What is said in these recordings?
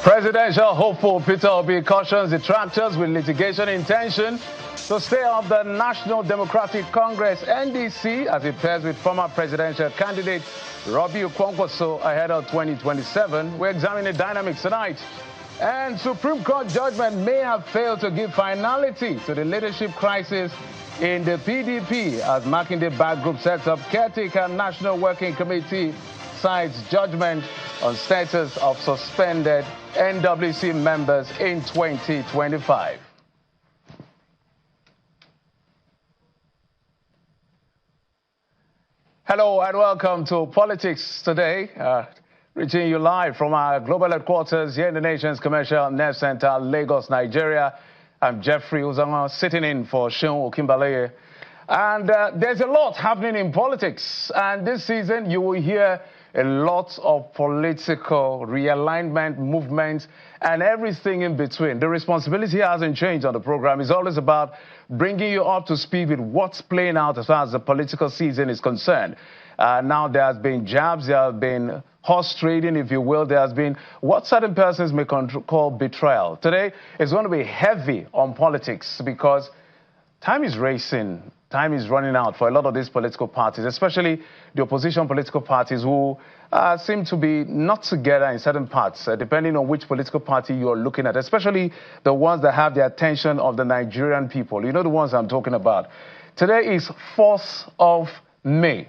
Presidential hopeful Peter Obi cautions detractors with litigation intention to stay off the National Democratic Congress NDC as it pairs with former presidential candidate Robbie Okonkwoso ahead of 2027. We're examining the dynamics tonight. And Supreme Court judgment may have failed to give finality to the leadership crisis in the PDP as Makinde Back Group sets up caretaker National Working Committee cites judgment on status of suspended NWC members in 2025. Hello and welcome to Politics Today, reaching you live from our global headquarters here in the nation's commercial nerve center, Lagos, Nigeria. I'm Jeffrey Uzama, sitting in for Seun Okinbalaye. And there's a lot happening in politics. And this season, you will hear a lot of political realignment, movement, and everything in between. The responsibility hasn't changed on the program. It's always about bringing you up to speed with what's playing out as far as the political season is concerned. Now there has been jabs, there have been horse trading, if you will. There has been what certain persons may call betrayal. Today is going to be heavy on politics because time is racing. Time is running out for a lot of these political parties, especially the opposition political parties who seem to be not together in certain parts, depending on which political party you're looking at, especially the ones that have the attention of the Nigerian people. You know the ones I'm talking about. Today is 4th of May.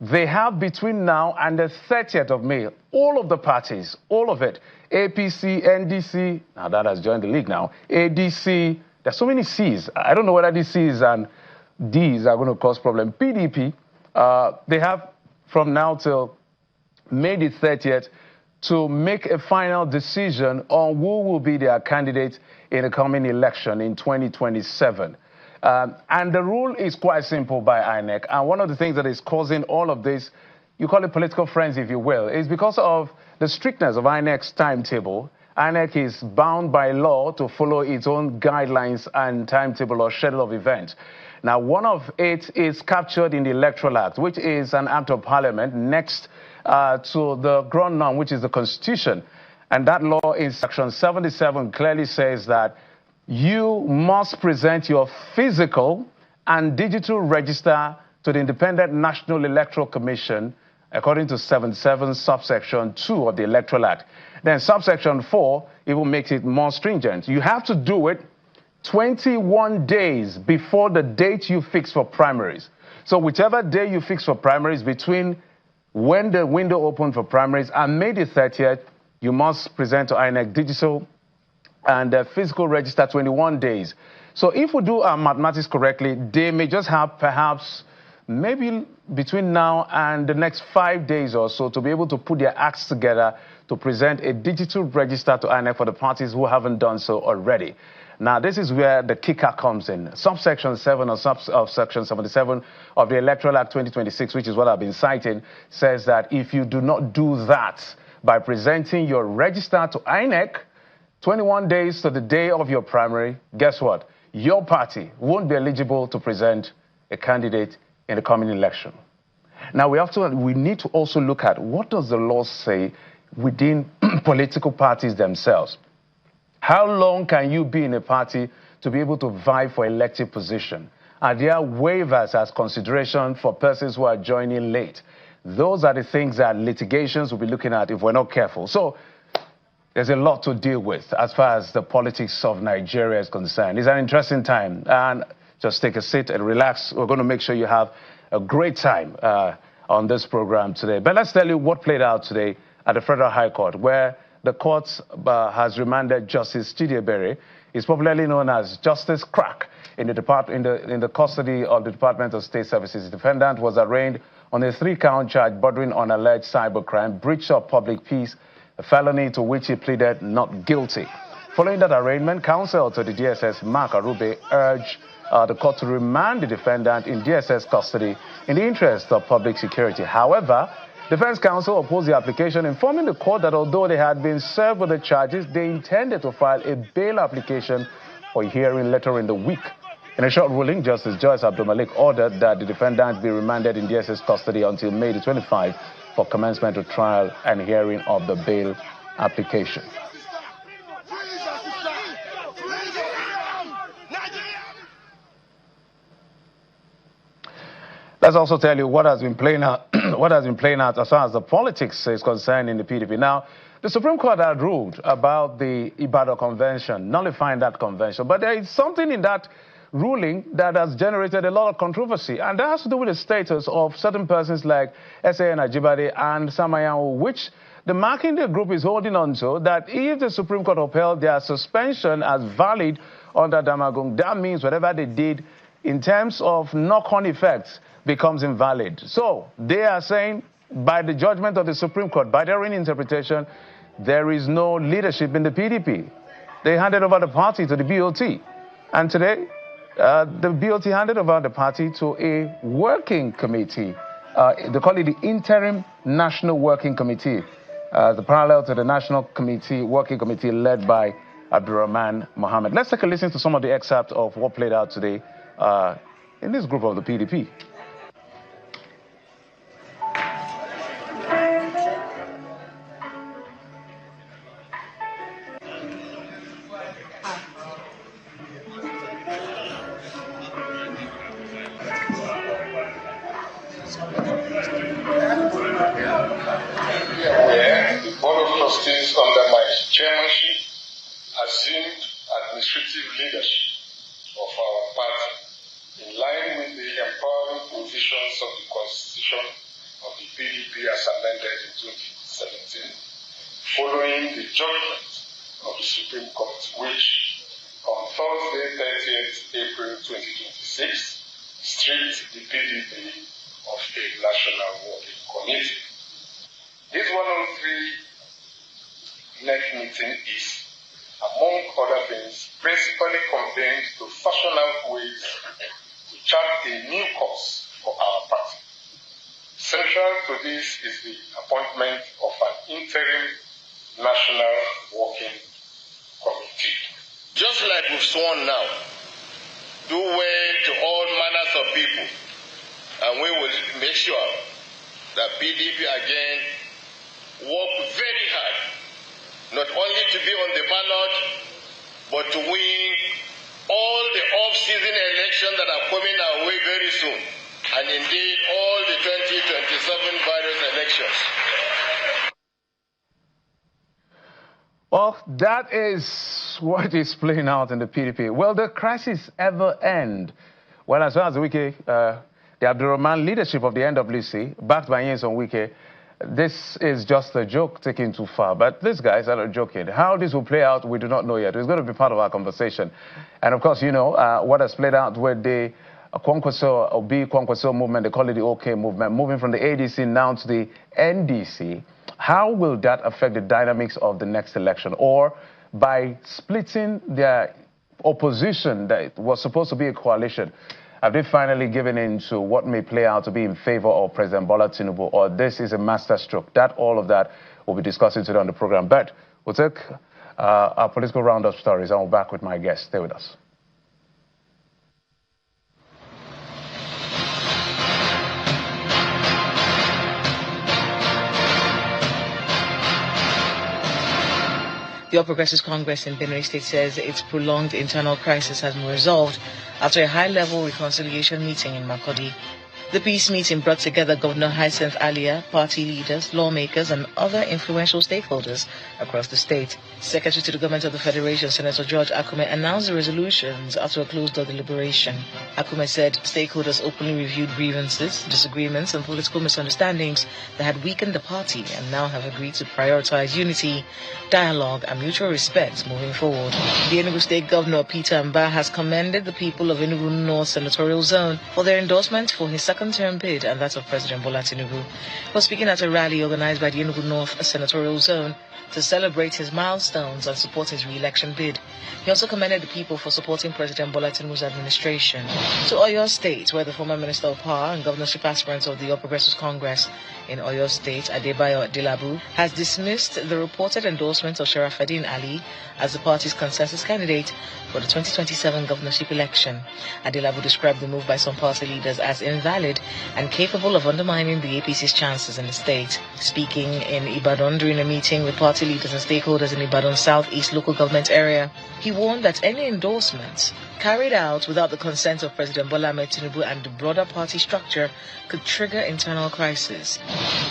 They have between now and the 30th of May, all of the parties, all of it, APC, NDC, now that has joined the league now, ADC, there's so many C's. I don't know whether these C's and D's are going to cause problem. PDP, they have from now till May the 30th to make a final decision on who will be their candidate in the coming election in 2027. And the rule is quite simple by INEC. And one of the things that is causing all of this, you call it political frenzy, if you will, is because of the strictness of INEC's timetable. INEC is bound by law to follow its own guidelines and timetable or schedule of events. Now, one of it is captured in the Electoral Act, which is an act of parliament next to the ground norm, which is the Constitution. And that law in Section 77 clearly says that you must present your physical and digital register to the Independent National Electoral Commission, according to 77 subsection 2 of the Electoral Act. Then subsection 4, it will make it more stringent. You have to do it 21 days before the date you fix for primaries. So whichever day you fix for primaries, between when the window opened for primaries and May the 30th, you must present to INEC digital and physical register 21 days. So if we do our mathematics correctly, they may just have perhaps maybe between now and the next 5 days or so to be able to put their acts together to present a digital register to INEC for the parties who haven't done so already. Now, this is where the kicker comes in. Subsection 7 of Section 77 of the Electoral Act 2026, which is what I've been citing, says that if you do not do that by presenting your register to INEC 21 days to the day of your primary, guess what? Your party won't be eligible to present a candidate in the coming election. Now, we need to also look at what does the law say within political parties themselves. How long can you be in a party to be able to vie for elective position? Are there waivers as consideration for persons who are joining late? Those are the things that litigations will be looking at if we're not careful. So there's a lot to deal with as far as the politics of Nigeria is concerned. It's an interesting time. And just take a seat and relax. We're going to make sure you have a great time on this program today. But let's tell you what played out today at the Federal High Court, where the court has remanded Justice Chidiebere. He's popularly known as Justice Crack in the custody of the Department of State Services. The defendant was arraigned on a 3-count charge bordering on alleged cybercrime, breach of public peace, a felony to which he pleaded not guilty. Following that arraignment, counsel to the DSS, Mark Arube, urged the court to remand the defendant in DSS custody in the interest of public security. However, defense counsel opposed the application, informing the court that although they had been served with the charges, they intended to file a bail application for a hearing later in the week. In a short ruling, Justice Joyce Abdulmalik ordered that the defendant be remanded in DSS custody until May the 25th for commencement of trial and hearing of the bail application. Let's also tell you what has been playing out, what has been playing out as far as the politics is concerned in the PDP. Now, the Supreme Court had ruled about the Ibadan Convention, nullifying that convention. But there is something in that ruling that has generated a lot of controversy, and that has to do with the status of certain persons like S.A.N. Ajibade and Samayahu, which the Makinde group is holding on to, that if the Supreme Court upheld their suspension as valid under Damagung, that means whatever they did in terms of knock-on effects becomes invalid. So they are saying, by the judgment of the Supreme Court, by their own interpretation, there is no leadership in the PDP. They handed over the party to the BOT. And today, the BOT handed over the party to a working committee. They call it the Interim National Working Committee, the parallel to the National Committee, Working Committee led by Abdurrahman Mohammed. Let's take a listen to some of the excerpt of what played out today in this group of the PDP. The Board of Trustees under my chairmanship assumed administrative leadership of our party in line with the empowering provisions of the Constitution of the PDP as amended in 2017, following the judgment of the Supreme Court, which on Thursday, 30th April 2026, stripped the PDP of a national working committee. This 103 NEC meeting is, among other things, principally convened to fashion out ways to chart a new course for our party. Central to this is the appointment of an interim national working committee. Just like we've sworn now, do well to all manners of people, and we will make sure that PDP again work very hard, not only to be on the ballot, but to win all the off-season elections that are coming our way very soon, and indeed all the 2027 various elections. Well, that is what is playing out in the PDP. Will the crisis ever end? Well, as far as Wike, the Abdurrahman leadership of the NWC, backed by Nyesom Wike, this is just a joke taken too far. But these guys are not joking. How this will play out, we do not know yet. It's going to be part of our conversation. And of course, you know, what has played out with the Kwankwaso movement, they call it the OK movement, moving from the ADC now to the NDC. How will that affect the dynamics of the next election? Or by splitting their opposition that was supposed to be a coalition, have they finally given in to what may play out to be in favor of President Bola Tinubu, or this is a masterstroke? All of that we'll be discussing today on the program. But we'll take our political roundup stories and we'll be back with my guest. Stay with us. The All Progressives Congress in Benue State says its prolonged internal crisis has been resolved after a high-level reconciliation meeting in Makurdi. The peace meeting brought together Governor Hyacinth Alia, party leaders, lawmakers, and other influential stakeholders across the state. Secretary to the Government of the Federation, Senator George Akume, announced the resolutions after a closed-door deliberation. Akume said stakeholders openly reviewed grievances, disagreements, and political misunderstandings that had weakened the party and now have agreed to prioritize unity, dialogue, and mutual respect moving forward. The Enugu State Governor, Peter Mba, has commended the people of Enugu North Senatorial Zone for their endorsement for his second-term bid and that of President Bola Tinubu. He was speaking at a rally organized by the Enugu North Senatorial Zone to celebrate his milestones and support his re-election bid. He also commended the people for supporting President Bola Tinubu's administration. To Oyo State, where the former Minister of Power and governorship aspirant of the All Progressives Congress in Oyo State, Adebayo Adilabu, has dismissed the reported endorsement of Sharafaddin Ali as the party's consensus candidate for the 2027 governorship election. Adilabu described the move by some party leaders as invalid unfounded and capable of undermining the APC's chances in the state. Speaking in Ibadan during a meeting with party leaders and stakeholders in Ibadan's southeast local government area, he warned that any endorsements carried out without the consent of President Bola Ahmed Tinubu and the broader party structure could trigger internal crisis.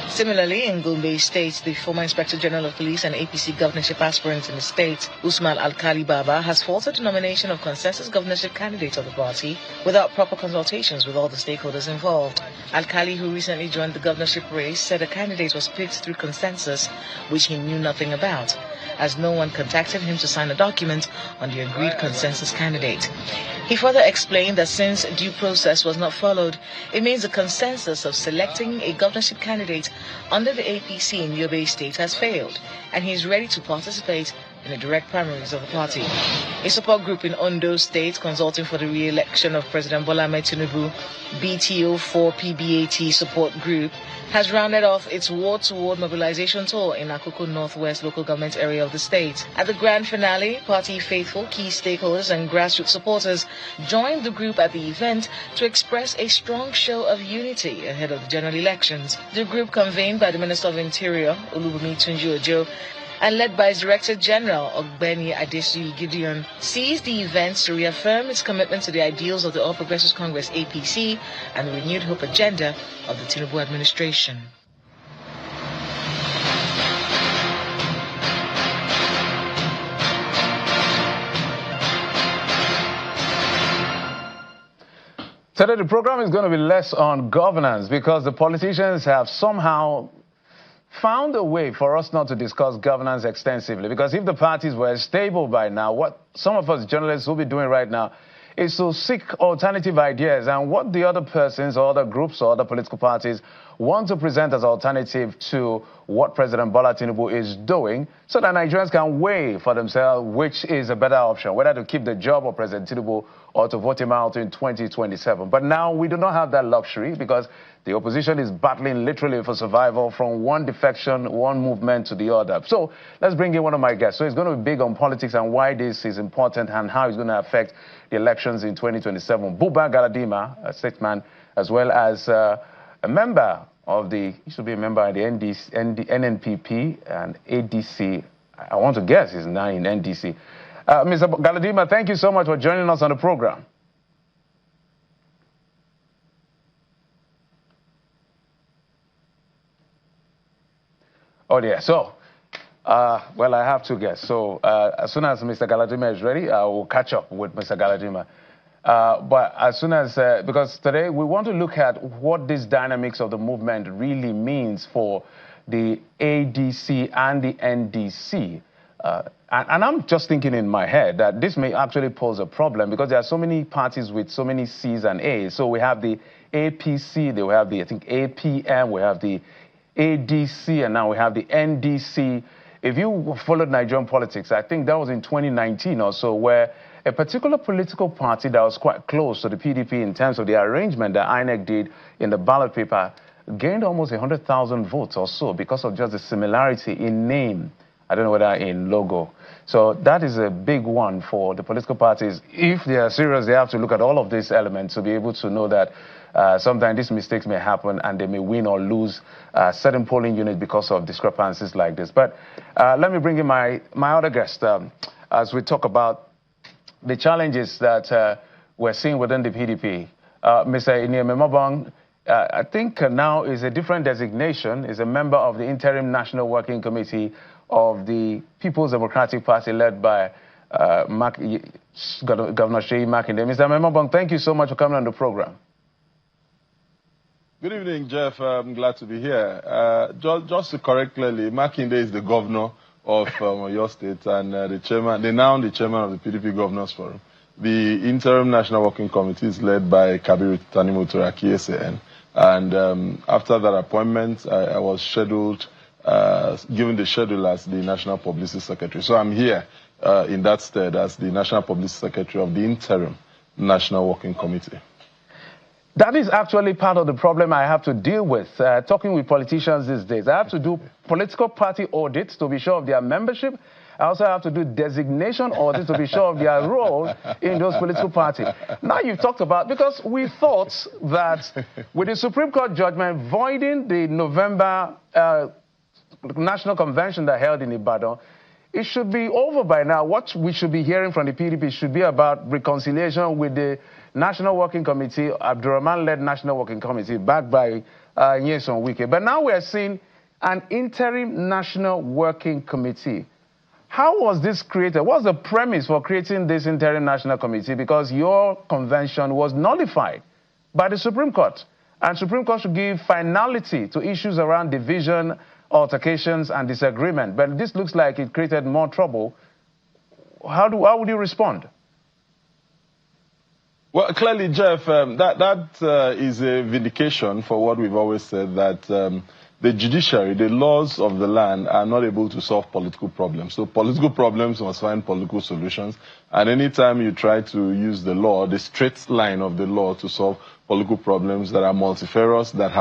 Similarly, in Gombe State, the former Inspector General of Police and APC governorship aspirant in the state, Usman Alkali Baba, has faulted the nomination of consensus governorship candidates of the party without proper consultations with all the stakeholders involved. Alkali, who recently joined the governorship race, said a candidate was picked through consensus, which he knew nothing about, as no one contacted him to sign a document on the agreed consensus candidate. He further explained that since due process was not followed, it means the consensus of selecting a governorship candidate under the APC in Yobe State has failed, and he is ready to participate in the direct primaries of the party. A support group in Ondo State consulting for the re-election of President Bola Ahmed Tinubu, BTO4 PBAT support group, has rounded off its ward-to-ward mobilization tour in Akoko Northwest local government area of the state. At the grand finale, party faithful, key stakeholders and grassroots supporters joined the group at the event to express a strong show of unity ahead of the general elections. The group, convened by the Minister of Interior, Olubunmi Tunji Ojo, and led by its Director General, Ogbeni Adesuyi Gideon, seized the events to reaffirm its commitment to the ideals of the All Progressives Congress APC and the renewed hope agenda of the Tinubu administration. Today the program is going to be less on governance because the politicians have somehow found a way for us not to discuss governance extensively, because if the parties were stable by now, what some of us journalists will be doing right now is to seek alternative ideas and what the other persons or other groups or other political parties want to present as alternative to what President Bola Tinubu is doing, so that Nigerians can weigh for themselves which is a better option, whether to keep the job of President Tinubu or to vote him out in 2027. But now we do not have that luxury because the opposition is battling literally for survival from one defection, one movement to the other. So let's bring in one of my guests. So he's going to be big on politics and why this is important and how it's going to affect the elections in 2027. Buba Galadima, a statesman, as well as a member of the, he should be a member of the NDC, NNPP and ADC. I want to guess he's now in NDC. Mr. Galadima, thank you so much for joining us on the program. Oh, yeah. So, well, I have two guests. So, as soon as Mr. Galadima is ready, I will catch up with Mr. Galadima. But as soon as, because today we want to look at what this dynamics of the movement really means for the ADC and the NDC. And I'm just thinking in my head that this may actually pose a problem because there are so many parties with so many C's and A's. So we have the APC, we have the, I think, APM, we have the ADC, and now we have the NDC. If you followed Nigerian politics, I think that was in 2019 or so, where a particular political party that was quite close to the PDP in terms of the arrangement that INEC did in the ballot paper gained almost 100,000 votes or so because of just the similarity in name. I don't know whether in logo. So that is a big one for the political parties. If they are serious, they have to look at all of these elements to be able to know that sometimes these mistakes may happen and they may win or lose certain polling units because of discrepancies like this. But let me bring in my other guest as we talk about the challenges that we're seeing within the PDP. Mr. Ini Ememobong, I think now is a different designation, is a member of the Interim National Working Committee of the People's Democratic Party led by Governor Seyi Makinde. Mr. Ememobong, thank you so much for coming on the program. Good evening, Jeff. I'm glad to be here. Just to correct clearly, Makinde is the governor of your state and the chairman of the PDP Governors Forum. The Interim National Working Committee is led by Kabiru Tanimu Turaki, SAN. And after that appointment, I was scheduled, given the schedule as the National Publicity Secretary. So I'm here in that stead as the National Publicity Secretary of the Interim National Working Committee. That is actually part of the problem I have to deal with, talking with politicians these days. I have to do political party audits to be sure of their membership, I also have to do designation audits to be sure of their role in those political parties. Now you've talked about, because we thought that with the Supreme Court judgment voiding the November National Convention that held in Ibadan, it should be over by now. What we should be hearing from the PDP should be about reconciliation with the National Working Committee, Abdurrahman-led National Working Committee, backed by Nyesom Wike. But now we are seeing an interim National Working Committee. How was this created? What's the premise for creating this interim National Committee? Because your convention was nullified by the Supreme Court. And Supreme Court should give finality to issues around division, altercations, and disagreement. But this looks like it created more trouble. How would you respond? Well, clearly, Jeff, that is a vindication for what we've always said, that the judiciary, the laws of the land, are not able to solve political problems. So political problems must find political solutions. And anytime you try to use the law, the straight line of the law, to solve political problems that are multifarious, that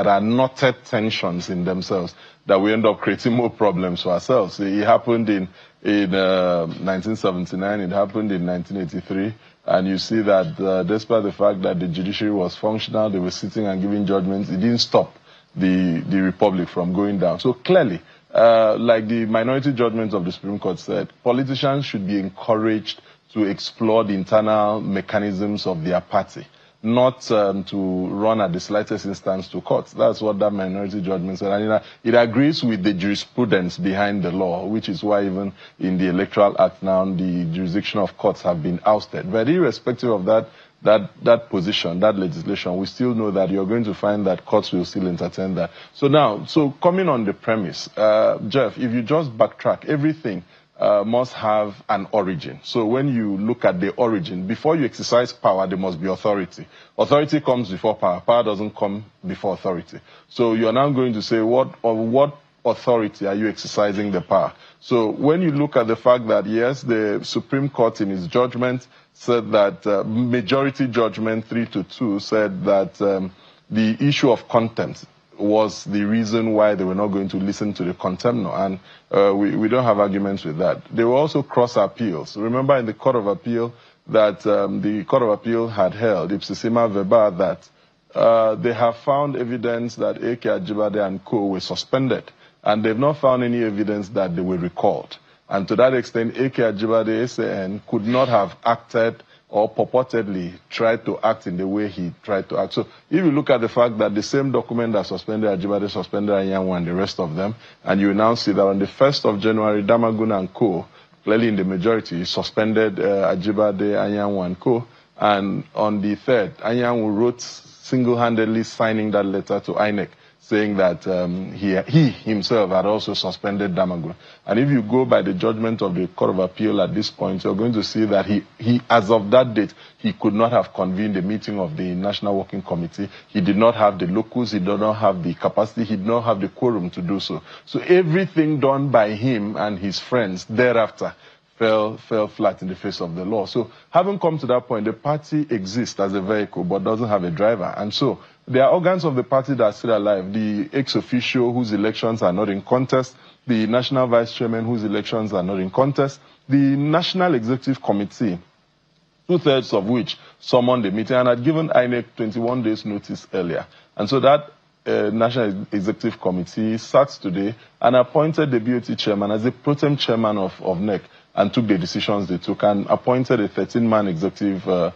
are knotted tensions in themselves, that we end up creating more problems for ourselves. It happened in 1979, it happened in 1983, and you see that despite the fact that the judiciary was functional, they were sitting and giving judgments, it didn't stop the republic from going down. So clearly, like the minority judgment of the Supreme Court said, politicians should be encouraged to explore the internal mechanisms of their party, not to run at the slightest instance to courts. That's what that minority judgment said. And it agrees with the jurisprudence behind the law, which is why even in the Electoral Act now, the jurisdiction of courts have been ousted. But irrespective of that position, that legislation, we still know that you're going to find that courts will still entertain that. So coming on the premise, Jeff, if you just backtrack, everything must have an origin. So when you look at the origin, before you exercise power, there must be authority. Authority comes before power. Power doesn't come before authority. So you're now going to say, what authority are you exercising the power? So when you look at the fact that, yes, the Supreme Court in its judgment said that majority judgment 3-2 said that the issue of contempt was the reason why they were not going to listen to the contemnor, and we don't have arguments with that. There were also cross appeals. Remember in the Court of Appeal that the Court of Appeal had held, ipsissima verba, that they have found evidence that A.K. Ajibade and co. were suspended, and they've not found any evidence that they were recalled. And to that extent, A.K. Ajibade SAN could not have acted or purportedly tried to act in the way he tried to act. So if you look at the fact that the same document that suspended Ajibade suspended Anyanwu and the rest of them, and you now see that on the 1st of January, Damaguna and co., clearly in the majority, suspended Ajibade, Anyanwu and co., and on the 3rd, Anyanwu wrote single-handedly signing that letter to INEC, saying that he himself had also suspended Damaguna. And if you go by the judgment of the Court of Appeal at this point, you're going to see that he as of that date, he could not have convened a meeting of the National Working Committee. He did not have the locus, he did not have the capacity, he did not have the quorum to do so. So everything done by him and his friends thereafter fell flat in the face of the law. So having come to that point, the party exists as a vehicle but doesn't have a driver. And so there are organs of the party that are still alive. The ex-officio whose elections are not in contest, the national vice chairman whose elections are not in contest, the National Executive Committee, 2/3 of which summoned the meeting and had given INEC 21 days notice earlier. And so that National Executive Committee sat today and appointed the BOT chairman as the pro tem chairman of NEC, and took the decisions they took, and appointed a 13-man executive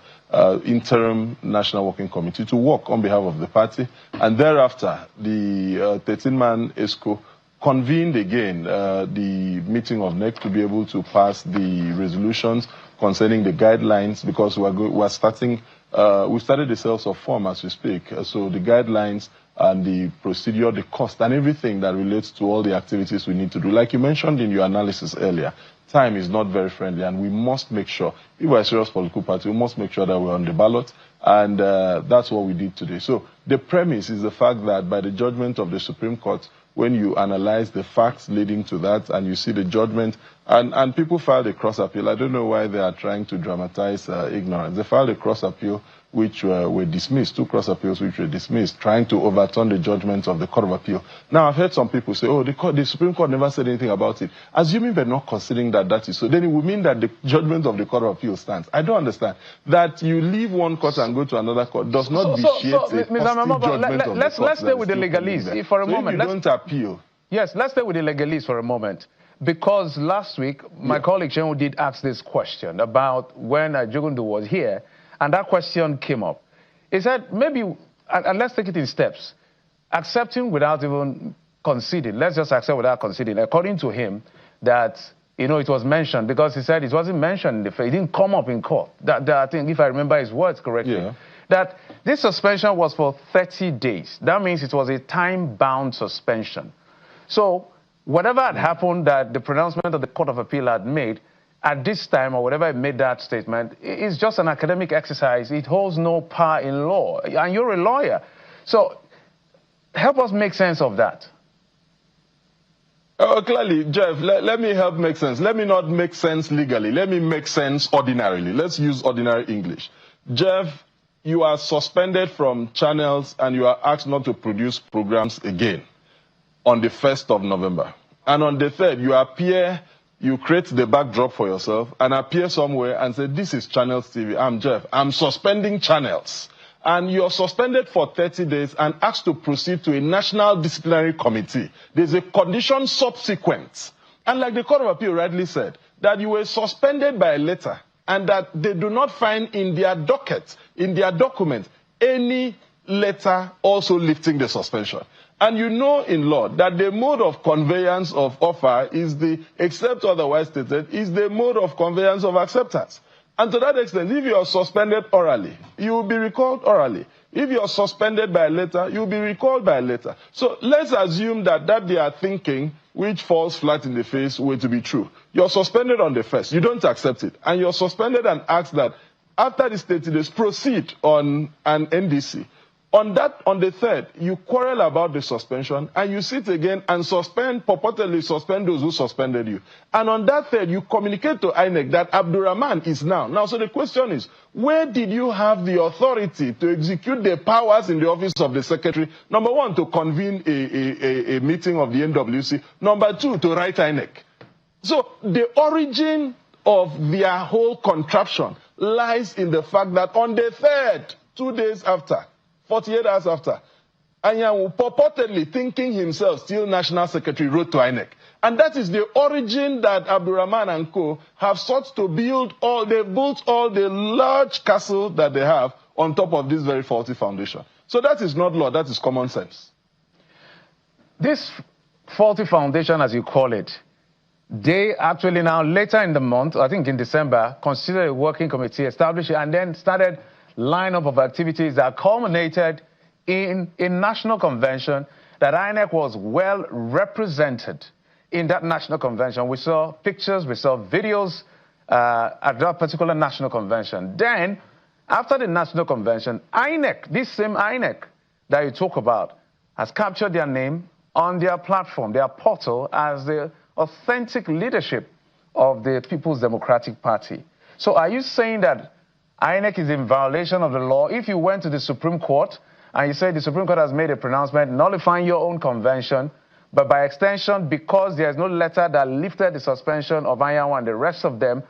interim National Working Committee to work on behalf of the party. And thereafter, the 13-man ESCO convened again the meeting of NEC to be able to pass the resolutions concerning the guidelines, because we're starting, we started the sales of form as we speak. So the guidelines and the procedure, the cost, and everything that relates to all the activities we need to do. Like you mentioned in your analysis earlier, time is not very friendly, and we must make sure, if we're a serious political party, we must make sure that we're on the ballot, and that's what we did today. So the premise is the fact that by the judgment of the Supreme Court, when you analyze the facts leading to that and you see the judgment, and people filed a cross appeal. I don't know why they are trying to dramatize ignorance. They filed a cross appeal which were dismissed, 2 cross appeals which were dismissed, trying to overturn the judgment of the Court of Appeal. Now, I've heard some people say, oh, the Supreme Court never said anything about it. Assuming they're not considering that that is so, then it would mean that the judgment of the Court of Appeal stands. I don't understand. That you leave one court and go to another court does not vitiate a positive judgment of the court. Let's stay with the legalese for a moment. If you don't appeal. Yes, let's stay with the legalese for a moment. Because last week, my colleague Shenwu did ask this question about when Jogundu was here, and that question came up. He said, maybe, and let's take it in steps, accepting without even conceding. Let's just accept without conceding. According to him, that, it was mentioned, because he said it wasn't mentioned, it didn't come up in court. That I think, if I remember his words correctly, that this suspension was for 30 days. That means it was a time-bound suspension. So, whatever had happened that the pronouncement of the Court of Appeal had made at this time, or whatever it made that statement, is just an academic exercise. It holds no power in law. And you're a lawyer. So help us make sense of that. Clearly, Jeff, let me help make sense. Let me not make sense legally. Let me make sense ordinarily. Let's use ordinary English. Jeff, you are suspended from channels and you are asked not to produce programs again on the 1st of November. And on the 3rd, you appear, you create the backdrop for yourself and appear somewhere and say, this is Channels TV. I'm Jeff. I'm suspending channels. And you're suspended for 30 days and asked to proceed to a National Disciplinary Committee. There's a condition subsequent. And like the Court of Appeal rightly said, that you were suspended by a letter and that they do not find in their docket, in their document, any letter also lifting the suspension. And you know in law that the mode of conveyance of offer is the, except otherwise stated, is the mode of conveyance of acceptance. And to that extent, if you are suspended orally, you will be recalled orally. If you are suspended by a letter, you will be recalled by a letter. So let's assume that they are thinking, which falls flat in the face, were to be true. You're suspended on the 1st. You don't accept it. And you're suspended and asked that after the 30 days, proceed on an NDC. On the 3rd, you quarrel about the suspension and you sit again and purportedly suspend those who suspended you. And on that 3rd, you communicate to INEC that Abdurrahman is now. So the question is, where did you have the authority to execute the powers in the office of the secretary? Number 1, to convene a meeting of the NWC. Number 2, to write INEC. So the origin of their whole contraption lies in the fact that on the 3rd, 2 days after, 48 hours after, Anyanwu, purportedly thinking himself still National Secretary, wrote to INEC. And that is the origin that Abdurrahman and co. have sought to build they built all the large castle that they have on top of this very faulty foundation. So that is not law, that is common sense. This faulty foundation, as you call it, they actually now, later in the month, I think in December, considered a working committee, established it, and then started lineup of activities that culminated in a national convention that INEC was well represented in that national convention. We saw pictures, we saw videos at that particular national convention. Then, after the national convention, INEC, this same INEC that you talk about, has captured their name on their platform, their portal, as the authentic leadership of the People's Democratic Party. So are you saying that INEC is in violation of the law? If you went to the Supreme Court and you said the Supreme Court has made a pronouncement nullifying your own convention, but by extension, because there is no letter that lifted the suspension of Anyanwu and the rest of them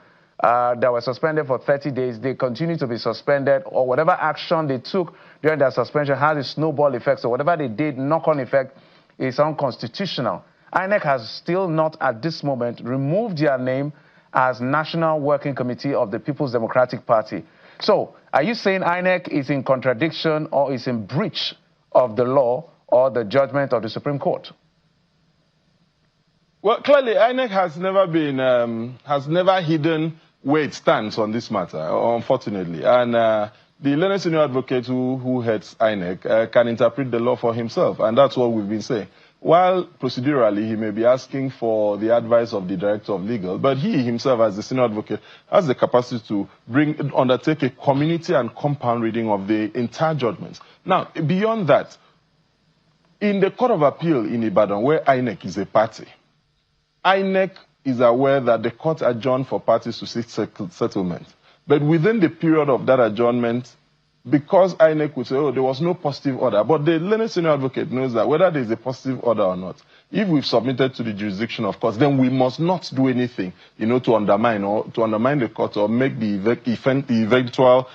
that were suspended for 30 days, they continue to be suspended, or whatever action they took during their suspension has a snowball effect, so whatever they did, knock-on effect, is unconstitutional. INEC has still not, at this moment, removed their name as National Working Committee of the People's Democratic Party. So, are you saying INEC is in contradiction or is in breach of the law or the judgment of the Supreme Court? Well, clearly, INEC has never hidden where it stands on this matter, unfortunately. And the learned senior advocate who heads INEC can interpret the law for himself, and that's what we've been saying. While procedurally he may be asking for the advice of the Director of Legal, but he himself, as the senior advocate, has the capacity to undertake a community and compound reading of the entire judgment. Now, beyond that, in the Court of Appeal in Ibadan, where INEC is a party, INEC is aware that the court adjourned for parties to seek settlement. But within the period of that adjournment, because INEC would say, oh, there was no positive order. But the learned senior advocate knows that whether there is a positive order or not, if we've submitted to the jurisdiction of courts, then we must not do anything, to undermine the court or make the eventual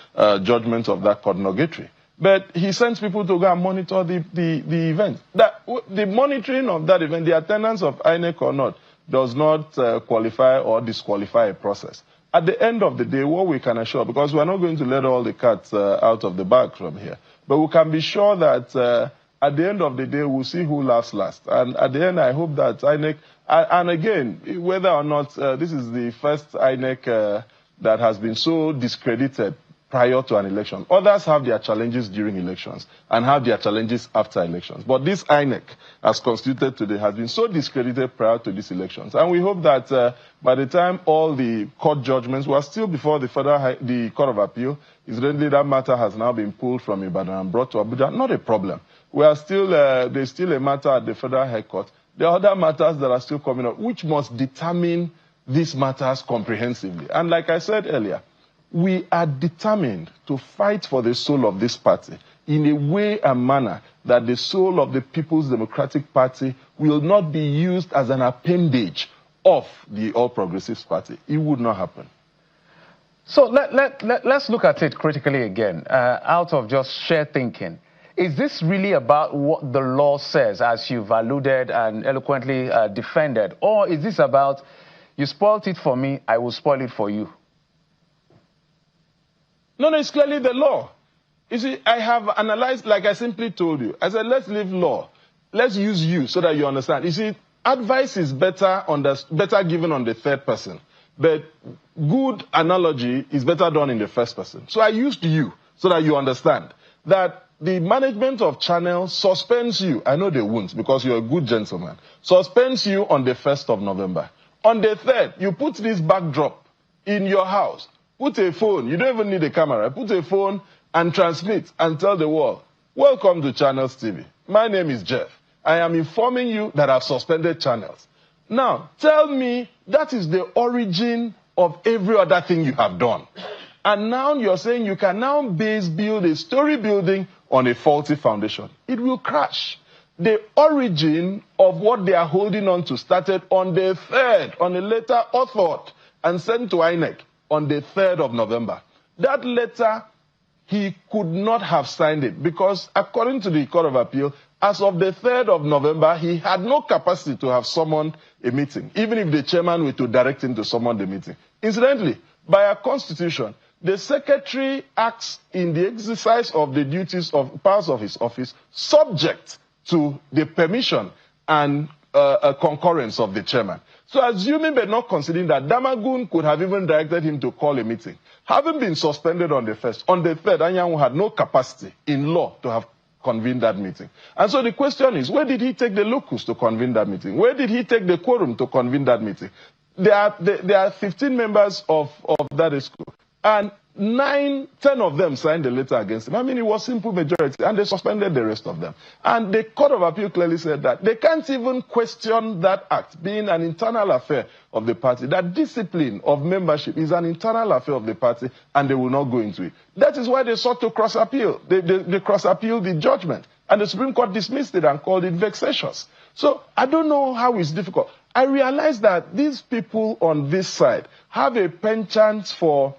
judgment of that court nugatory. But he sends people to go and monitor the event. The monitoring of that event, the attendance of INEC or not, does not qualify or disqualify a process. At the end of the day, what we can assure, because we're not going to let all the cats out of the bag from here, but we can be sure that at the end of the day, we'll see who laughs last. And at the end, I hope that INEC, and again, whether or not this is the first INEC that has been so discredited prior to an election. Others have their challenges during elections and have their challenges after elections. But this INEC, as constituted today, has been so discredited prior to these elections. And we hope that by the time all the court judgments were still before the Court of Appeal, incidentally that matter has now been pulled from Ibadan and brought to Abuja. Not a problem. We are still, there's still a matter at the Federal High Court. There are other matters that are still coming up, which must determine these matters comprehensively. And like I said earlier, we are determined to fight for the soul of this party in a way and manner that the soul of the People's Democratic Party will not be used as an appendage of the All Progressives Party. It would not happen. So let's look at it critically again, out of just sheer thinking. Is this really about what the law says, as you've alluded and eloquently defended, or is this about, you spoiled it for me, I will spoil it for you? No, it's clearly the law. You see, I have analyzed, like I simply told you. I said, let's leave law. Let's use you so that you understand. You see, advice is better given on the third person. But good analogy is better done in the first person. So I used you so that you understand that the management of Channel suspends you. I know they won't because you're a good gentleman. Suspends you on the 1st of November. On the 3rd, you put this backdrop in your house. Put a phone. You don't even need a camera. Put a phone and transmit and tell the world, welcome to Channels TV. My name is Jeff. I am informing you that I've suspended Channels. Now, tell me that is the origin of every other thing you have done. And now you're saying you can now build a story building on a faulty foundation. It will crash. The origin of what they are holding on to started on the 3rd, on a letter authored and sent to INEC on the 3rd of November. That letter, he could not have signed it because according to the Court of Appeal, as of the 3rd of November, he had no capacity to have summoned a meeting, even if the chairman were to direct him to summon the meeting. Incidentally, by our constitution, the secretary acts in the exercise of the duties of powers of his office subject to the permission and concurrence of the chairman. So assuming but not considering that Damagun could have even directed him to call a meeting, having been suspended on the 1st, on the 3rd, Anyanwu had no capacity in law to have convened that meeting. And so the question is, where did he take the locus to convene that meeting? Where did he take the quorum to convene that meeting? There are 15 members of that school. And 10 of them signed a letter against him. I mean, it was simple majority, and they suspended the rest of them. And the Court of Appeal clearly said that they can't even question that act being an internal affair of the party. That discipline of membership is an internal affair of the party, and they will not go into it. That is why they sought to cross-appeal. They cross-appealed the judgment, and the Supreme Court dismissed it and called it vexatious. So I don't know how it's difficult. I realize that these people on this side have a penchant for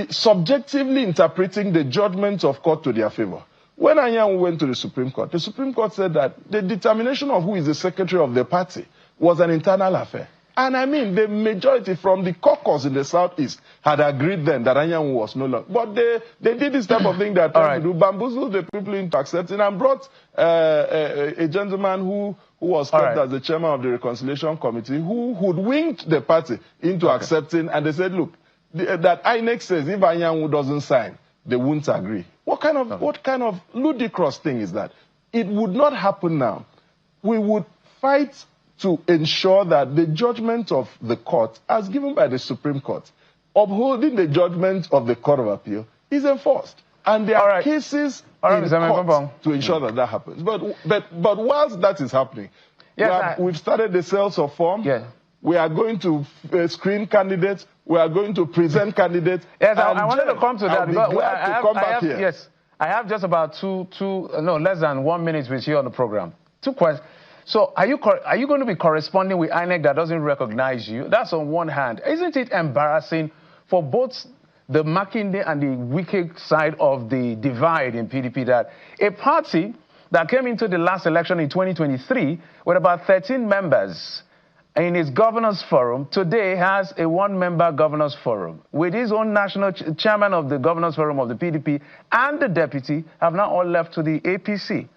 subjectively interpreting the judgments of court to their favor. When Anyanwu went to the Supreme Court said that the determination of who is the secretary of the party was an internal affair. And I mean, the majority from the caucus in the southeast had agreed then that Anyanwu was no longer. But they did this type of thing that tried to do, bamboozle the people into accepting, and brought a gentleman who was kept as the chairman of the Reconciliation Committee, who hoodwinked the party into accepting, and they said, look, that INEC says if Anyanwu doesn't sign, they won't agree. What kind of ludicrous thing is that? It would not happen now. We would fight to ensure that the judgment of the court, as given by the Supreme Court, upholding the judgment of the Court of Appeal, is enforced. And there are cases in court to ensure that happens. But whilst that is happening, we've started the sales of form. Yeah. We are going to screen candidates. we are going to present candidates. Yes, I wanted to come to that. I'll be glad to come back here. Yes, I have just about less than 1 minute with you on the program. 2 questions. So are you going to be corresponding with INEC that doesn't recognize you? That's on one hand. Isn't it embarrassing for both the Makinde and the Wike side of the divide in PDP that a party that came into the last election in 2023 with about 13 members in its governors forum today has a 1-member governors forum with his own national chairman of the governors forum of the PDP and the deputy have now all left to the APC.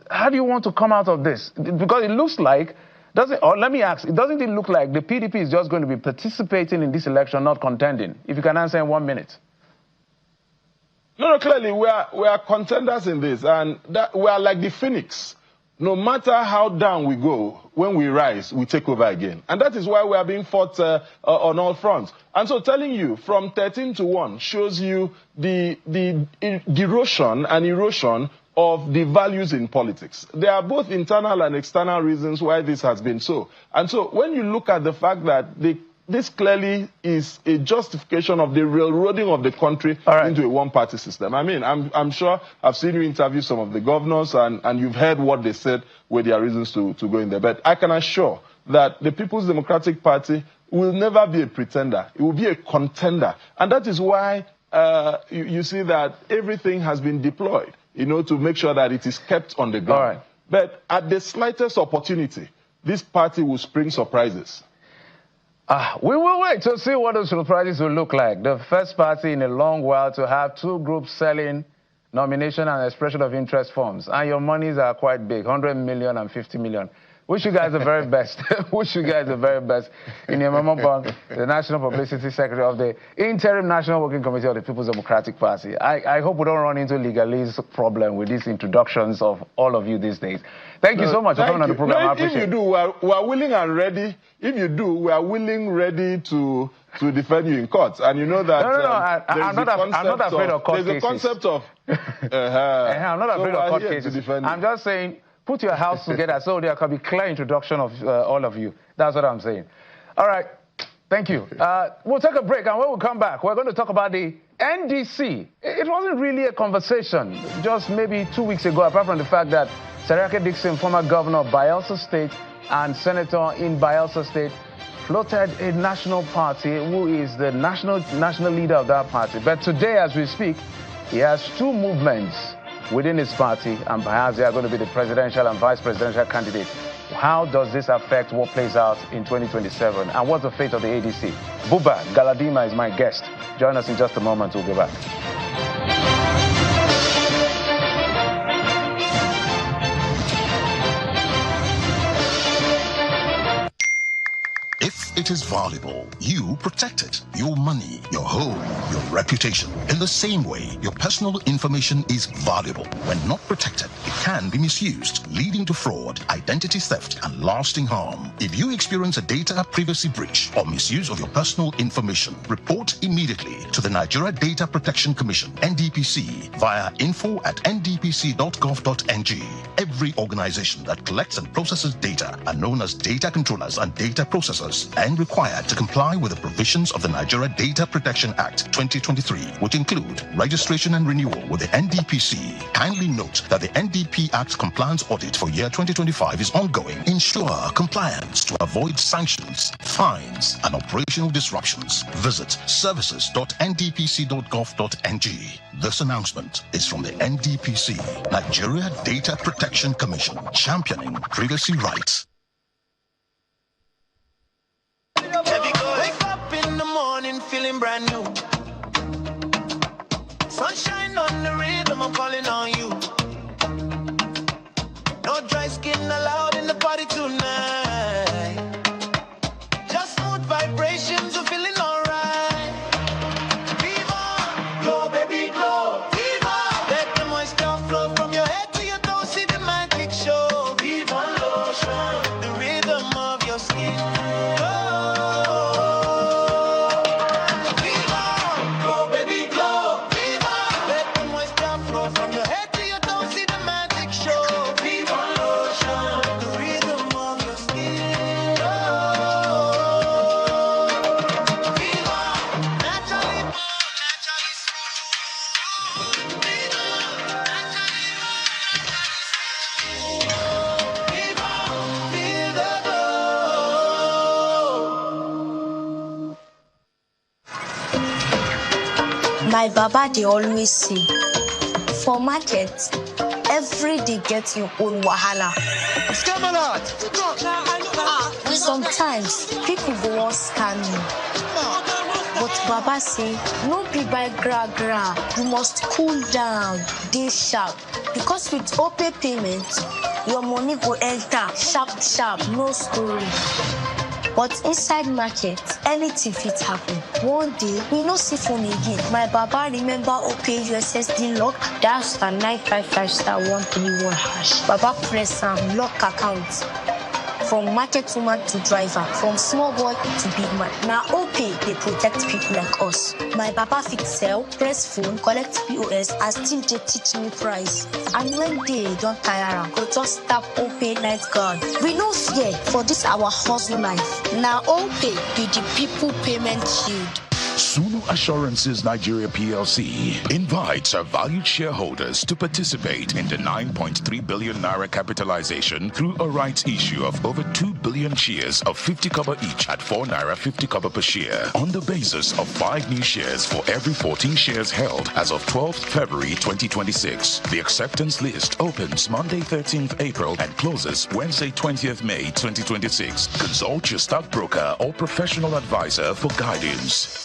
How do you want to come out of this? Because it looks like, let me ask, doesn't it look like the PDP is just going to be participating in this election, not contending? If you can answer in 1 minute. No, clearly we are contenders in this, and we are like the phoenix. No matter how down we go, when we rise, we take over again. And that is why we are being fought on all fronts. And so telling you from 13 to 1 shows you the erosion and erosion of the values in politics. There are both internal and external reasons why this has been so. And so when you look at the fact that this clearly is a justification of the railroading of the country into a one-party system. I mean, I'm sure I've seen you interview some of the governors and you've heard what they said with their reasons to go in there. But I can assure that the People's Democratic Party will never be a pretender. It will be a contender. And that is why you see that everything has been deployed, to make sure that it is kept on the ground. But at the slightest opportunity, this party will spring surprises. We will wait to see what those surprises will look like. The first party in a long while to have 2 groups selling nomination and expression of interest forms. And your monies are quite big, 100 million and 50 million. Wish you guys the very best. Wish you guys the very best. Ini Ememobong, the National Publicity Secretary of the Interim National Working Committee of the People's Democratic Party. I hope we don't run into legalese problem with these introductions of all of you these days. Thank you so much for coming on the program. I appreciate it. If you do, we are willing and ready. If you do, we are willing, ready to defend you in court. And you know that I'm not afraid of court cases. There's a concept of... I'm not afraid of court cases. I'm just saying, put your house together so there can be clear introduction of all of you. That's what I'm saying. All right. Thank you. We'll take a break, and when we come back, we're going to talk about the NDC. It wasn't really a conversation just maybe 2 weeks ago, apart from the fact that Seriake Dixon, former governor of Bayelsa State and senator in Bayelsa State, floated a national party who is the national leader of that party. But today, as we speak, he has 2 movements within his party, and perhaps they are going to be the presidential and vice presidential candidates. How does this affect what plays out in 2027? And what's the fate of the ADC? Buba Galadima is my guest. Join us in just a moment. We'll be back. If it is valuable, you protect it. Your money, your home, your reputation. In the same way, your personal information is valuable. When not protected, it can be misused, leading to fraud, identity theft, and lasting harm. If you experience a data privacy breach or misuse of your personal information, report immediately to the Nigeria Data Protection Commission, NDPC, via info@ndpc.gov.ng. Every organization that collects and processes data are known as data controllers and data processors, and required to comply with the provisions of the Nigeria Data Protection Act 2023, which include registration and renewal with the NDPC. Kindly note that the NDP Act compliance audit for year 2025 is ongoing. Ensure compliance to avoid sanctions, fines, and operational disruptions. Visit services.ndpc.gov.ng. This announcement is from the NDPC, Nigeria Data Protection Commission, championing privacy rights. Wake up in the morning feeling brand new. Sunshine on the rhythm, I'm calling on you. No dry skin allowed in the party tonight. Just smooth vibrations, you're feeling alright. Viva, glow baby glow. Viva, let the moisture flow from your head to your toes, see the magic show. Viva lotion, the rhythm of your skin. From your head My Baba, they always say, for market, every day get your own wahala. Sometimes people go on scam you. But Baba say, no be by gra. You must cool down, dey sharp. Because with OPay payment, your money go enter sharp, no story. But inside market, anything fit happen. One day, we no see phone again. My Baba remember OPay USSD lock, dial *955*131#. Baba press am, lock account. From market woman to driver, from small boy to big man. Now OPay, they protect people like us. My Baba fit sell, press phone, collect POS, and still they teach me price. And when they don't tire am, go just tap OPay night guard. We no fear for this our hustle life. Now OPay be the people payment shield. Sunu Assurances Nigeria PLC invites our valued shareholders to participate in the 9.3 billion naira capitalization through a rights issue of over 2 billion shares of 50 kobo each at 4 naira 50 kobo per share on the basis of 5 new shares for every 14 shares held as of 12th February 2026. The acceptance list opens Monday 13th April and closes Wednesday 20th May 2026. Consult your stockbroker or professional advisor for guidance.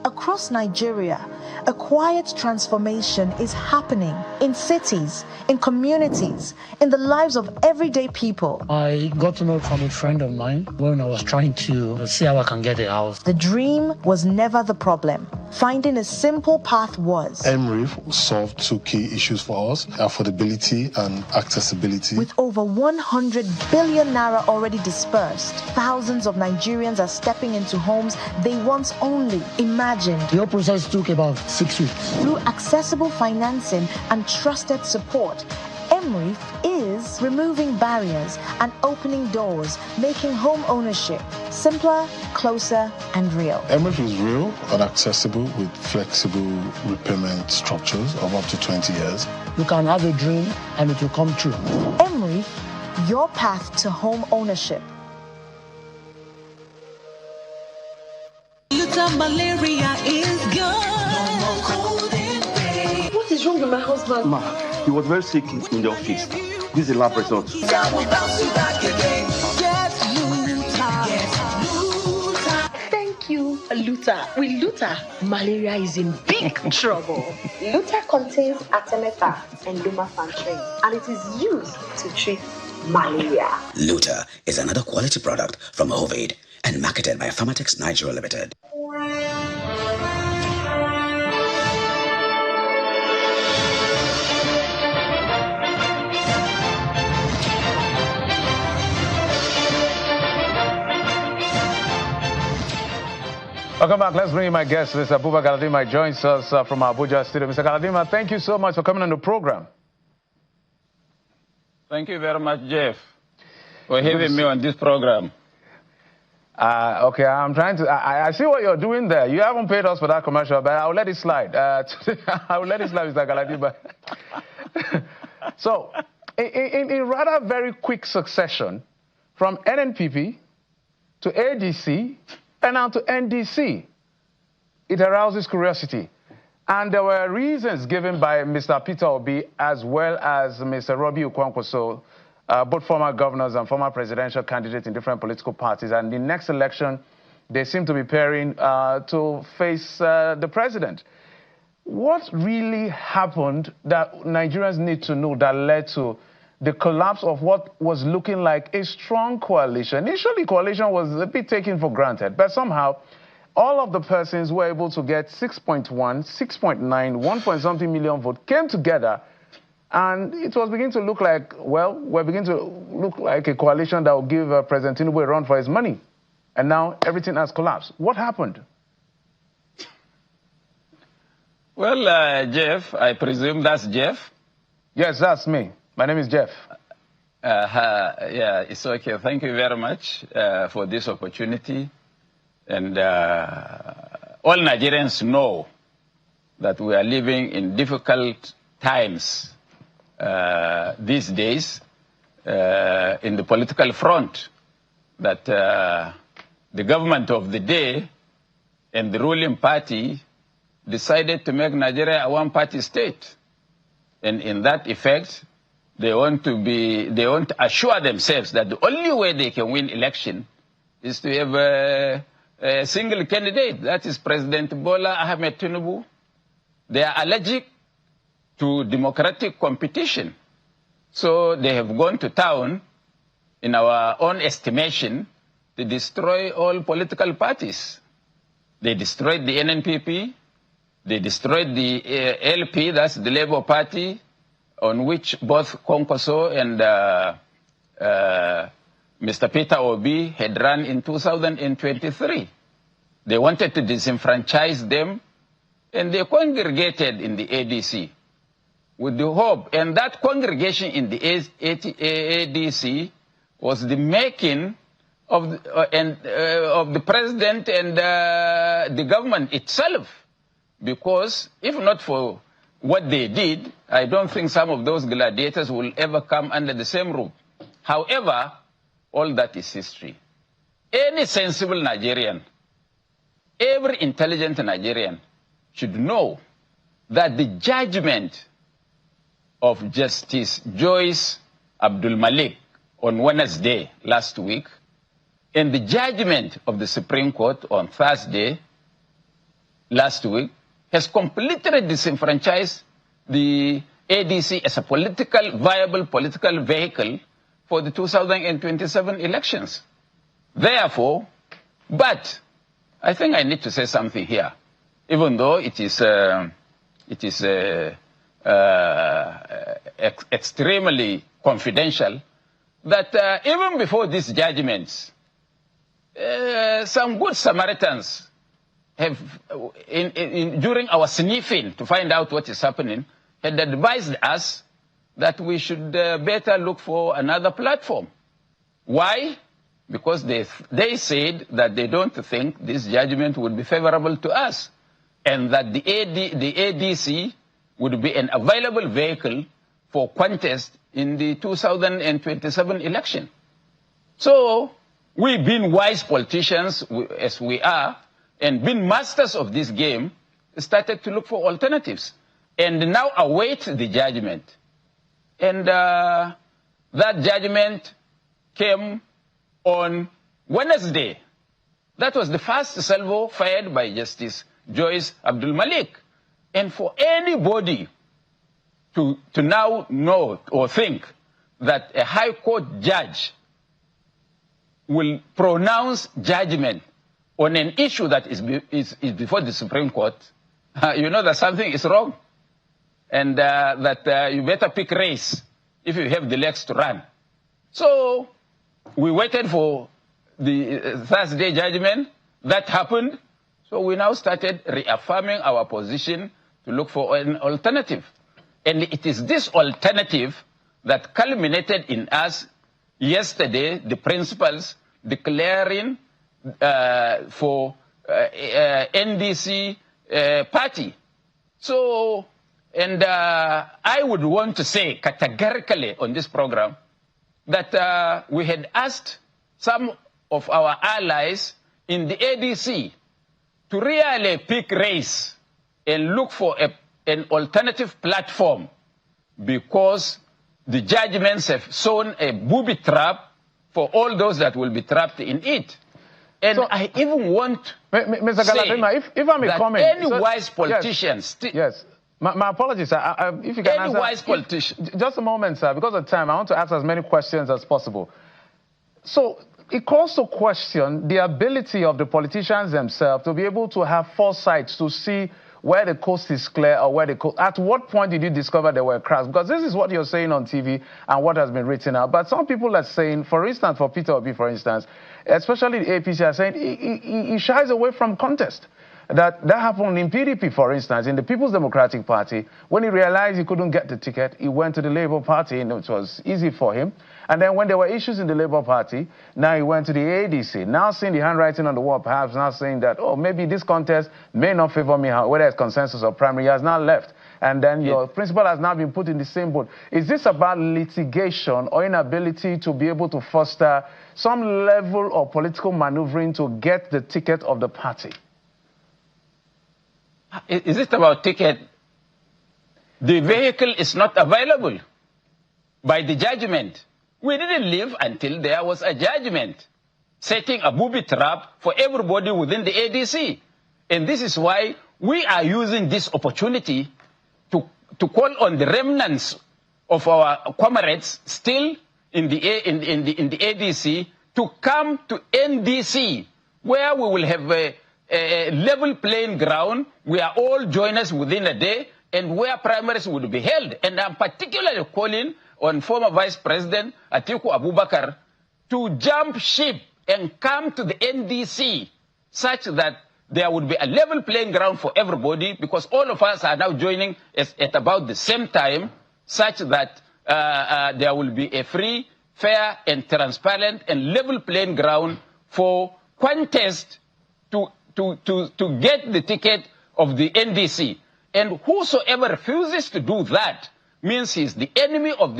Across Nigeria, a quiet transformation is happening in cities, in communities, in the lives of everyday people. I got to know from a friend of mine when I was trying to see how I can get a house. The dream was never the problem. Finding a simple path was. MRIF solved 2 key issues for us, affordability and accessibility. With over 100 billion naira already dispersed, thousands of Nigerians are stepping into homes they once only imagined. The whole process took about 6 weeks. Through accessible financing and trusted support, MRIF is removing barriers and opening doors, making home ownership simpler, closer, and real. MRIF is real and accessible with flexible repayment structures of up to 20 years. You can have a dream and it will come true. MRIF, your path to home ownership. Malaria is gone. No more cold and rain. What is wrong with my husband? Ma, he was very sick in the office. This is a lab result. Thank you, Luther. With Luther, malaria is in big trouble. Luther contains artemether and lumefantrine, and it is used to treat malaria. Luther is another quality product from Ovid and marketed by Pharmatex Nigeria Limited. Welcome back. Let's bring in my guest, Mr. Buba Galadima. Joins us from Abuja studio. Mr. Galadima, thank you so much for coming on the program. Thank you very much, Jeff, for having me on this program. Okay, I'm trying to. I see what you're doing there. You haven't paid us for that commercial, but I'll let it slide. I will let it slide, Mr. Galadima. So, in rather very quick succession, from NNPP to ADC and now to NDC, it arouses curiosity. And there were reasons given by Mr. Peter Obi as well as Mr. Robbie Ukwankwoso, both former governors and former presidential candidates in different political parties. And the next election, they seem to be pairing to face the president. What really happened that Nigerians need to know that led to the collapse of what was looking like a strong coalition? Initially, coalition was a bit taken for granted, but somehow all of the persons who were able to get 6.1, 6.9, 1 point something million votes came together, and it was beginning to look like, well, we're beginning to look like a coalition that will give President Tinubu a run for his money. And now everything has collapsed. What happened? Well, Jeff, I presume that's Jeff? Yes, that's me. My name is Jeff. Yeah, it's okay. Thank you very much for this opportunity. And all Nigerians know that we are living in difficult times these days in the political front, that the government of the day and the ruling party decided to make Nigeria a one-party state. And in that effect, they want to assure themselves that the only way they can win election is to have a single candidate. That is President Bola Ahmed Tinubu. They are allergic to democratic competition. So they have gone to town, in our own estimation, to destroy all political parties. They destroyed the NNPP. They destroyed the LP, that's the Labour Party, on which both Konkoso and Mr. Peter Obi had run in 2023. They wanted to disenfranchise them, and they congregated in the ADC with the hope. And that congregation in the ADC was the making of the president and the government itself. Because if not for what they did, I don't think some of those gladiators will ever come under the same roof. However, all that is history. Any sensible Nigerian, every intelligent Nigerian should know that the judgment of Justice Joyce Abdul Malik on Wednesday last week and the judgment of the Supreme Court on Thursday last week has completely disenfranchised the ADC as a viable political vehicle for the 2027 elections. Therefore, but I think I need to say something here, even though it is extremely confidential, that even before these judgments, some good Samaritans have, during our sniffing to find out what is happening, had advised us that we should better look for another platform. Why? Because they said that they don't think this judgment would be favorable to us, and that the ADC would be an available vehicle for contest in the 2027 election. So, we being wise politicians, as we are, and being masters of this game, started to look for alternatives, and now await the judgment. And that judgment came on Wednesday. That was the first salvo fired by Justice Joyce Abdul Malik. And for anybody to now know or think that a High Court judge will pronounce judgment on an issue that is before the Supreme Court, you know that something is wrong. And that you better pick race if you have the legs to run. So we waited for the Thursday judgment. That happened. So we now started reaffirming our position to look for an alternative. And it is this alternative that culminated in us yesterday, the principals declaring for NDC party. So, and I would want to say categorically on this program that we had asked some of our allies in the ADC to really pick race and look for an alternative platform, because the judgments have sown a booby trap for all those that will be trapped in it. And so, I even want Mr. Galadima, if I may comment, any wise politician... Yes. My apologies, sir. If you can answer... wise politician... Just a moment, sir. Because of time, I want to ask as many questions as possible. So, it calls to question the ability of the politicians themselves to be able to have foresight to see where the coast is clear or where the coast... At what point did you discover there were cracks? Because this is what you're saying on TV and what has been written out. But some people are saying, for instance, for Peter Obi, for instance, especially the APC are saying he shies away from contest. That happened in PDP, for instance, in the People's Democratic Party. When he realized he couldn't get the ticket, he went to the Labour Party, and it was easy for him. And then when there were issues in the Labour Party, now he went to the ADC. Now seeing the handwriting on the wall, perhaps now saying that, oh, maybe this contest may not favor me, whether it's consensus or primary, he has now left. And then your principal has now been put in the same boat. Is this about litigation or inability to be able to foster some level of political maneuvering to get the ticket of the party? Is it about ticket? The vehicle is not available by the judgment. We didn't leave until there was a judgment setting a booby trap for everybody within the ADC. And this is why we are using this opportunity to call on the remnants of our comrades still in the ADC to come to NDC, where we will have a level playing ground. We are all joiners within a day, and where primaries would be held. And I'm particularly calling on former Vice President Atiku Abubakar to jump ship and come to the NDC such that there would be a level playing ground for everybody, because all of us are now joining at about the same time, such that there will be a free, fair, and transparent and level playing ground for contest to get the ticket of the NDC. And whosoever refuses to do that means he's the enemy of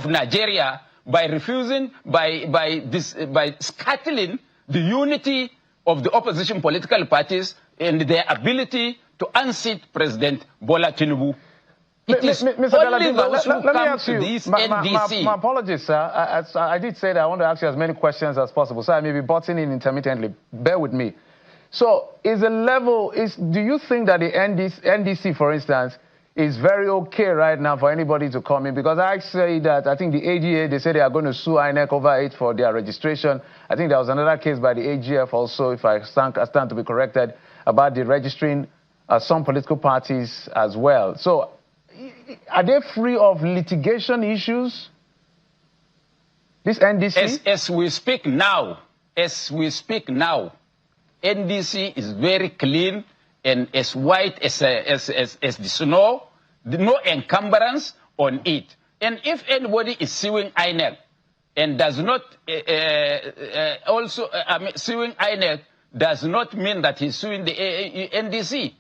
Nigeria by refusing, by scattering the unity of the opposition political parties and their ability to unseat President Bola Tinubu. It is Mr. only Galadima, those who let me come ask to you, this NDC. my apologies, sir. I did say that I want to ask you as many questions as possible, so I may be butting in intermittently. Bear with me. So, do you think that the NDC, for instance, is very okay right now for anybody to come in? Because I say that I think the AGA, they say they are going to sue INEC over it for their registration. I think there was another case by the AGF also, if I stand to be corrected, about the registering some political parties as well. So, are they free of litigation issues? This NDC? As we speak now, NDC is very clean and as white as the snow, no encumbrance on it. And if anybody is suing INEC and does not suing INEC does not mean that he's suing the NDC.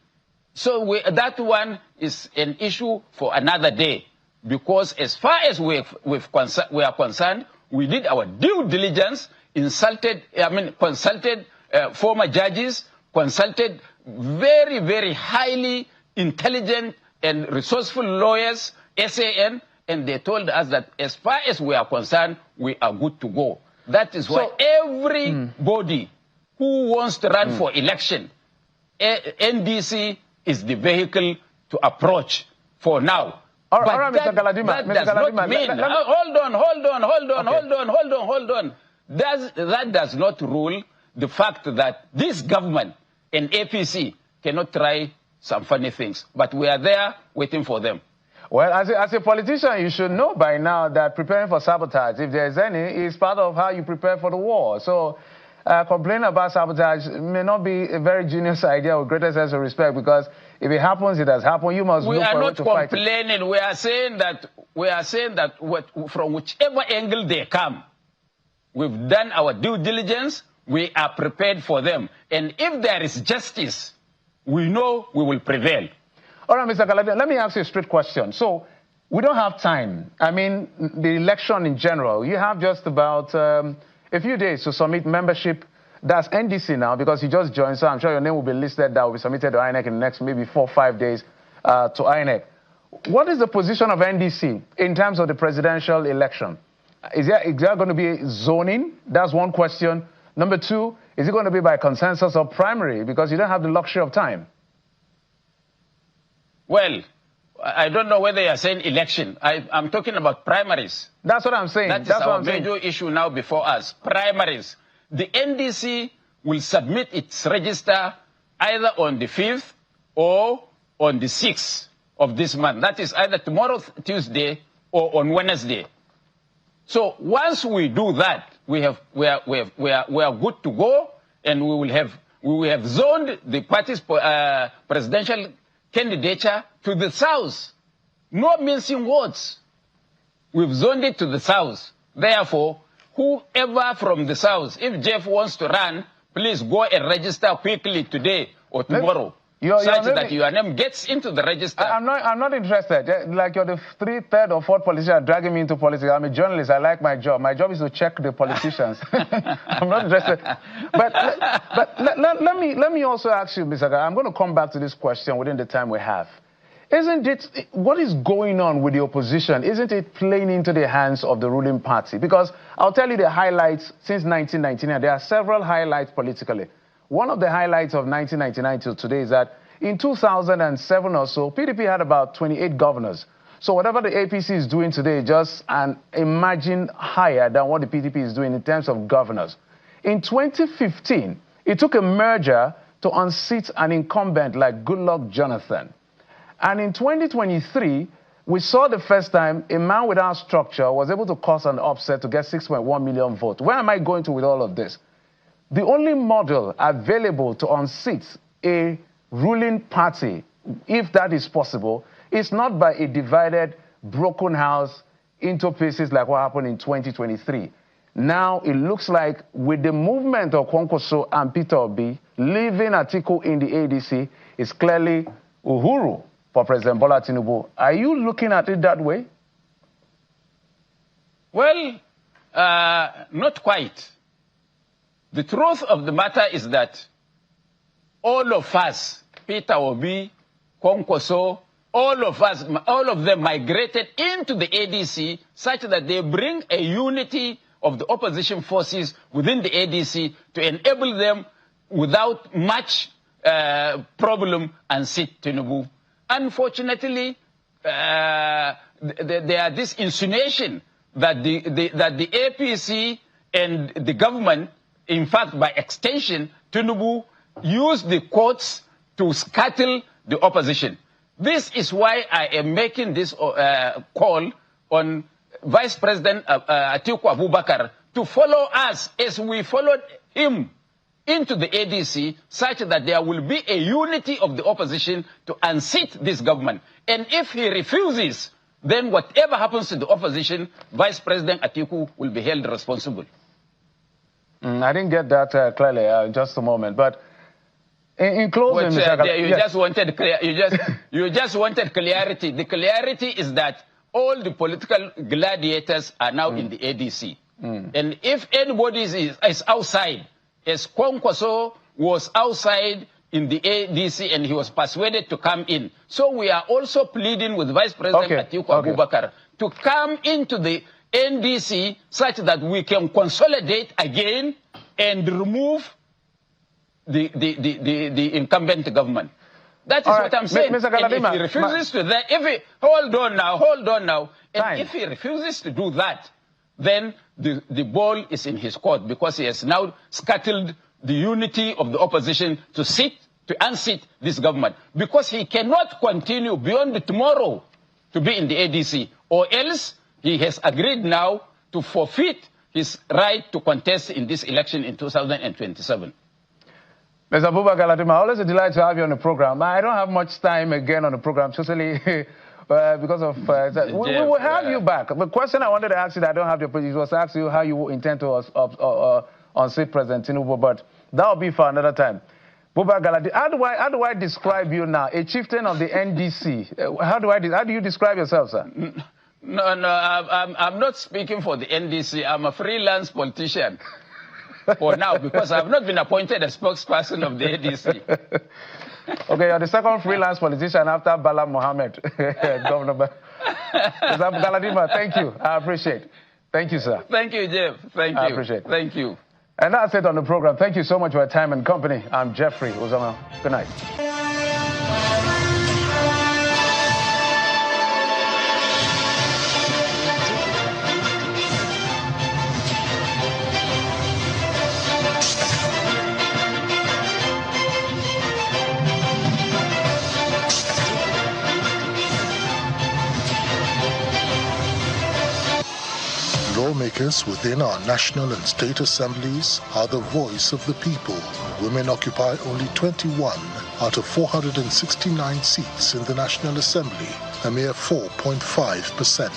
So that one is an issue for another day, because as far as we are concerned, we did our due diligence, consulted former judges, consulted very, very highly intelligent and resourceful lawyers, SAN, and they told us that as far as we are concerned, we are good to go. That is why everybody who wants to run for election, NDC is the vehicle to approach for now. All right, Mr. Galadima. That does not mean... Hold on. That does not rule the fact that this government and APC cannot try some funny things. But we are there waiting for them. Well, as a politician, you should know by now that preparing for sabotage, if there's any, is part of how you prepare for the war. So complaining about sabotage may not be a very genius idea with greatest sense of respect, because if it happens, it has happened. You must look for a way to fight it. We are not complaining. We are saying that from whichever angle they come, we've done our due diligence. We are prepared for them. And if there is justice, we know we will prevail. All right, Mr. Galadima, let me ask you a straight question. So, we don't have time. I mean, the election in general, you have just about a few days to submit membership. That's NDC now, because you just joined, so I'm sure your name will be listed. That will be submitted to INEC in the next maybe 4 or 5 days to INEC. What is the position of NDC in terms of the presidential election? Is there going to be zoning? That's one question. Number two, is it going to be by consensus or primary? Because you don't have the luxury of time. Well, I don't know whether you're saying election. I'm talking about primaries. That's what I'm saying. That's our major issue now before us. Primaries. The NDC will submit its register either on the 5th or on the 6th of this month. That is either tomorrow, Tuesday, or on Wednesday. So once we do that, we are good to go, and we will have zoned the party's presidential candidature to the south. No mincing words. We've zoned it to the south. Therefore, whoever from the south, if Jeff wants to run, please go and register quickly today or tomorrow. such that your name gets into the register. I'm not interested. Like you're the third or fourth politician dragging me into politics. I'm a journalist. I like my job. My job is to check the politicians. I'm not interested. But let me also ask you, Mr. I'm going to come back to this question within the time we have. Isn't it, what is going on with the opposition? Isn't it playing into the hands of the ruling party? Because I'll tell you the highlights since 1999. There are several highlights politically. One of the highlights of 1999 till today is that in 2007 or so, PDP had about 28 governors. So whatever the APC is doing today, just imagine higher than what the PDP is doing in terms of governors. In 2015, it took a merger to unseat an incumbent like Goodluck Jonathan. And in 2023, we saw the first time a man without structure was able to cause an upset to get 6.1 million votes. Where am I going to with all of this? The only model available to unseat a ruling party, if that is possible, is not by a divided, broken house into pieces like what happened in 2023. Now it looks like with the movement of Kwankwaso and Peter Obi leaving Atiku in the ADC, is clearly Uhuru for President Bola Tinubu. Are you looking at it that way? Well, not quite. The truth of the matter is that all of us, Peter Obi, Kwankwaso, all of them migrated into the ADC such that they bring a unity of the opposition forces within the ADC to enable them without much problem unseat Tinubu. Unfortunately, there are this insinuation that the APC and the government, in fact, by extension, Tinubu used the courts to scuttle the opposition. This is why I am making this call on Vice President Atiku Abubakar to follow us as we followed him into the ADC, such that there will be a unity of the opposition to unseat this government. And if he refuses, then whatever happens to the opposition, Vice President Atiku will be held responsible. I didn't get that clearly, just a moment. But in closing, you just wanted clarity. The clarity is that all the political gladiators are now in the ADC. And if anybody is outside, as Kwankwaso was outside in the ADC and he was persuaded to come in. So we are also pleading with Vice President Atiku Abubakar to come into the NDC such that we can consolidate again and remove the incumbent government. That is what I'm saying. Mr. Galadima, and if he refuses to that, hold on now. And if he refuses to do that, then the ball is in his court, because he has now scuttled the unity of the opposition to unseat this government. Because he cannot continue beyond tomorrow to be in the ADC, or else he has agreed now to forfeit his right to contest in this election in 2027. Mr. Buba Galadima, always a delight to have you on the program. I don't have much time again on the program, especially because of... we will have you back. The question I wanted to ask you that I don't have your position was to ask you how you intend to unseat President Tinubu, but that will be for another time. Buba Galadima, how do I describe you now? A chieftain of the NDC. How do you describe yourself, sir? No, I'm not speaking for the NDC. I'm a freelance politician for now, because I've not been appointed a spokesperson of the NDC. Okay, you're the second freelance politician after Bala Mohammed, Governor. Mr. Galadima, thank you. I appreciate it. Thank you, sir. Thank you, Jeff. Thank you. I appreciate it. Thank you. And that's it on the program. Thank you so much for your time and company. I'm Jeffrey Uzama. Good night. Lawmakers within our national and state assemblies are the voice of the people. Women occupy only 21 out of 469 seats in the National Assembly, a mere 4.5%.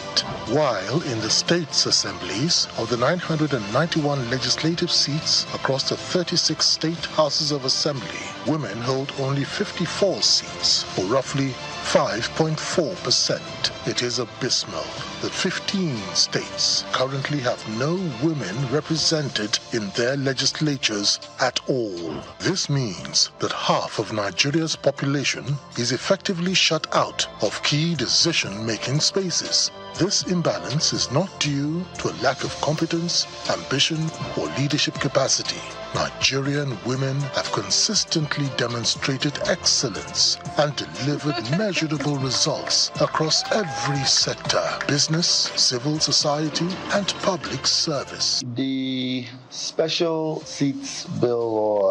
While in the states' assemblies, of the 991 legislative seats across the 36 state houses of assembly, women hold only 54 seats, or roughly 5.4%. It is abysmal that 15 states currently have no women represented in their legislatures at all. This means that half of Nigeria's population is effectively shut out of key decision-making spaces. This imbalance is not due to a lack of competence, ambition, or leadership capacity. Nigerian women have consistently demonstrated excellence and delivered measurable results across every sector: business, civil society, and public service. The special seats bill, or